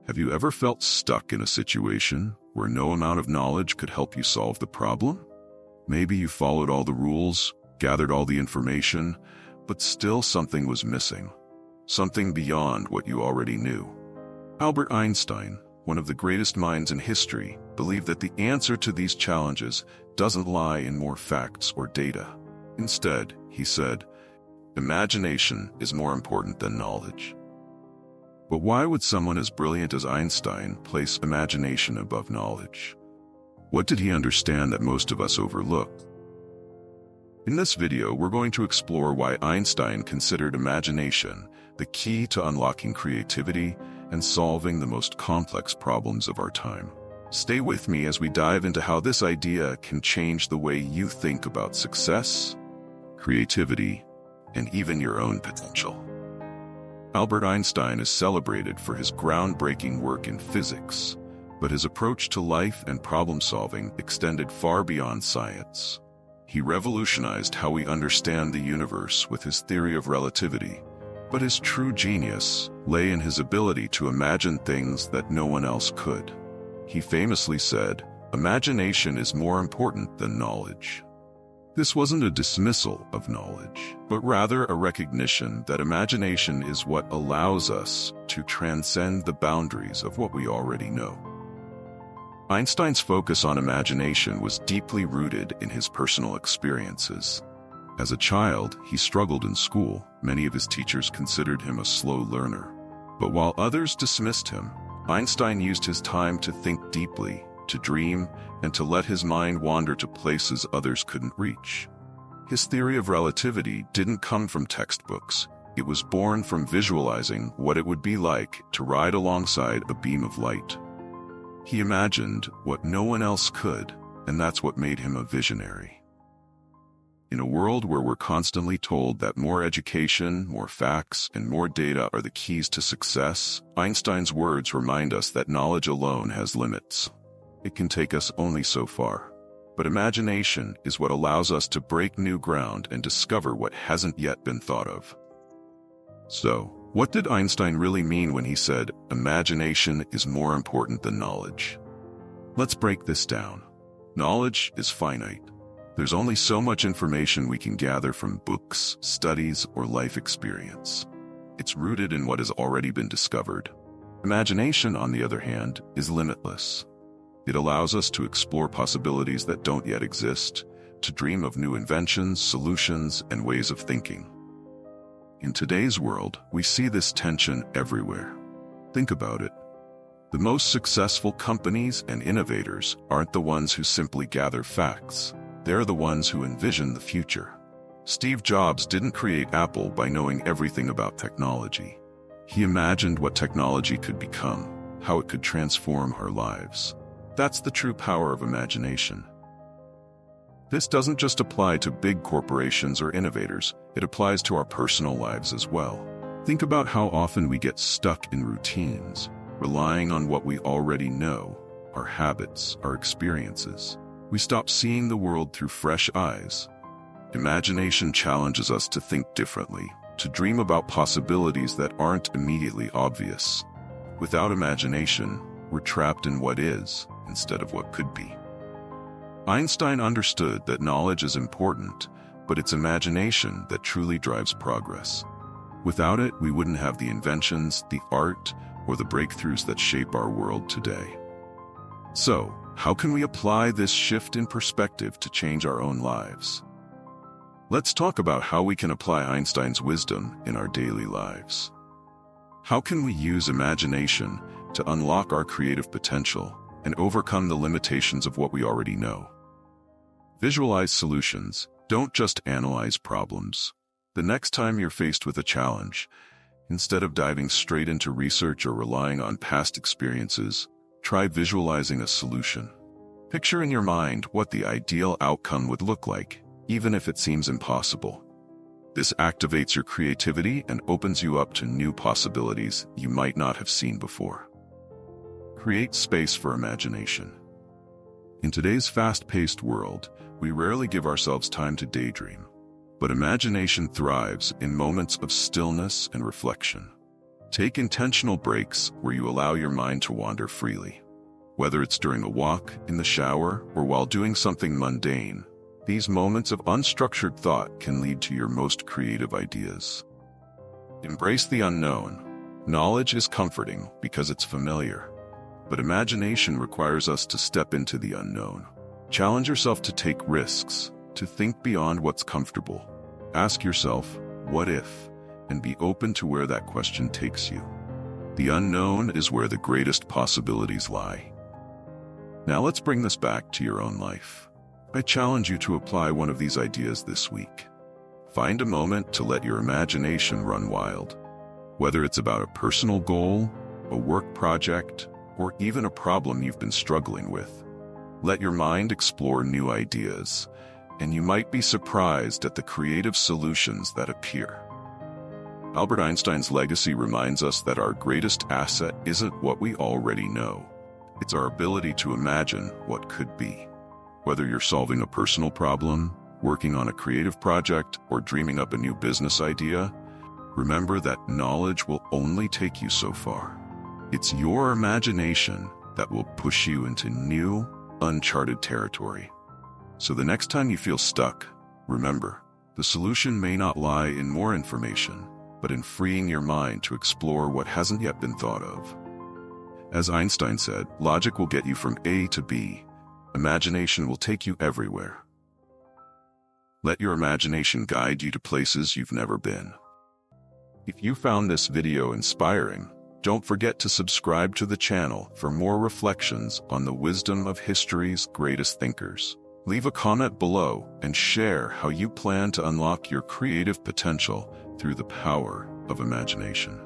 Have you ever felt stuck in a situation where no amount of knowledge could help you solve the problem? Maybe you followed all the rules, gathered all the information, but still something was missing. Something beyond what you already knew. Albert Einstein, one of the greatest minds in history, believed that the answer to these challenges doesn't lie in more facts or data. Instead, he said, imagination is more important than knowledge. But why would someone as brilliant as Einstein place imagination above knowledge? What did he understand that most of us overlook? In this video, we're going to explore why Einstein considered imagination the key to unlocking creativity and solving the most complex problems of our time. Stay with me as we dive into how this idea can change the way you think about success, creativity, and even your own potential. Albert Einstein is celebrated for his groundbreaking work in physics, but his approach to life and problem-solving extended far beyond science. He revolutionized how we understand the universe with his theory of relativity, but his true genius lay in his ability to imagine things that no one else could. He famously said, "Imagination is more important than knowledge." This wasn't a dismissal of knowledge, but rather a recognition that imagination is what allows us to transcend the boundaries of what we already know. Einstein's focus on imagination was deeply rooted in his personal experiences. As a child, he struggled in school. Many of his teachers considered him a slow learner. But while others dismissed him, Einstein used his time to think deeply, to dream, and to let his mind wander to places others couldn't reach. His theory of relativity didn't come from textbooks. It was born from visualizing what it would be like to ride alongside a beam of light. He imagined what no one else could, and that's what made him a visionary. In a world where we're constantly told that more education, more facts, and more data are the keys to success, Einstein's words remind us that knowledge alone has limits. It can take us only so far. But imagination is what allows us to break new ground and discover what hasn't yet been thought of. So, what did Einstein really mean when he said, imagination is more important than knowledge? Let's break this down. Knowledge is finite. There's only so much information we can gather from books, studies, or life experience. It's rooted in what has already been discovered. Imagination, on the other hand, is limitless. It allows us to explore possibilities that don't yet exist, to dream of new inventions, solutions, and ways of thinking. In today's world, we see this tension everywhere. Think about it. The most successful companies and innovators aren't the ones who simply gather facts. They're the ones who envision the future. Steve Jobs didn't create Apple by knowing everything about technology. He imagined what technology could become, how it could transform our lives. That's the true power of imagination. This doesn't just apply to big corporations or innovators, it applies to our personal lives as well. Think about how often we get stuck in routines, relying on what we already know, our habits, our experiences. We stop seeing the world through fresh eyes. Imagination challenges us to think differently, to dream about possibilities that aren't immediately obvious. Without imagination, we're trapped in what is, instead of what could be. Einstein understood that knowledge is important, but it's imagination that truly drives progress. Without it, we wouldn't have the inventions, the art, or the breakthroughs that shape our world today. So, how can we apply this shift in perspective to change our own lives? Let's talk about how we can apply Einstein's wisdom in our daily lives. How can we use imagination to unlock our creative potential and overcome the limitations of what we already know? Visualize solutions. Don't just analyze problems. The next time you're faced with a challenge, instead of diving straight into research or relying on past experiences, try visualizing a solution. Picture in your mind what the ideal outcome would look like, even if it seems impossible. This activates your creativity and opens you up to new possibilities you might not have seen before. Create space for imagination. In today's fast-paced world, we rarely give ourselves time to daydream. But imagination thrives in moments of stillness and reflection. Take intentional breaks where you allow your mind to wander freely. Whether it's during a walk, in the shower, or while doing something mundane, these moments of unstructured thought can lead to your most creative ideas. Embrace the unknown. Knowledge is comforting because it's familiar, but imagination requires us to step into the unknown. Challenge yourself to take risks, to think beyond what's comfortable. Ask yourself, what if? And be open to where that question takes you. The unknown is where the greatest possibilities lie. Now let's bring this back to your own life. I challenge you to apply one of these ideas this week. Find a moment to let your imagination run wild. Whether it's about a personal goal, a work project, or even a problem you've been struggling with. Let your mind explore new ideas, and you might be surprised at the creative solutions that appear. Albert Einstein's legacy reminds us that our greatest asset isn't what we already know. It's our ability to imagine what could be. Whether you're solving a personal problem, working on a creative project, or dreaming up a new business idea, remember that knowledge will only take you so far. It's your imagination that will push you into new, uncharted territory. So the next time you feel stuck, remember, the solution may not lie in more information, but in freeing your mind to explore what hasn't yet been thought of. As Einstein said, logic will get you from A to B. Imagination will take you everywhere. Let your imagination guide you to places you've never been. If you found this video inspiring, don't forget to subscribe to the channel for more reflections on the wisdom of history's greatest thinkers. Leave a comment below and share how you plan to unlock your creative potential through the power of imagination.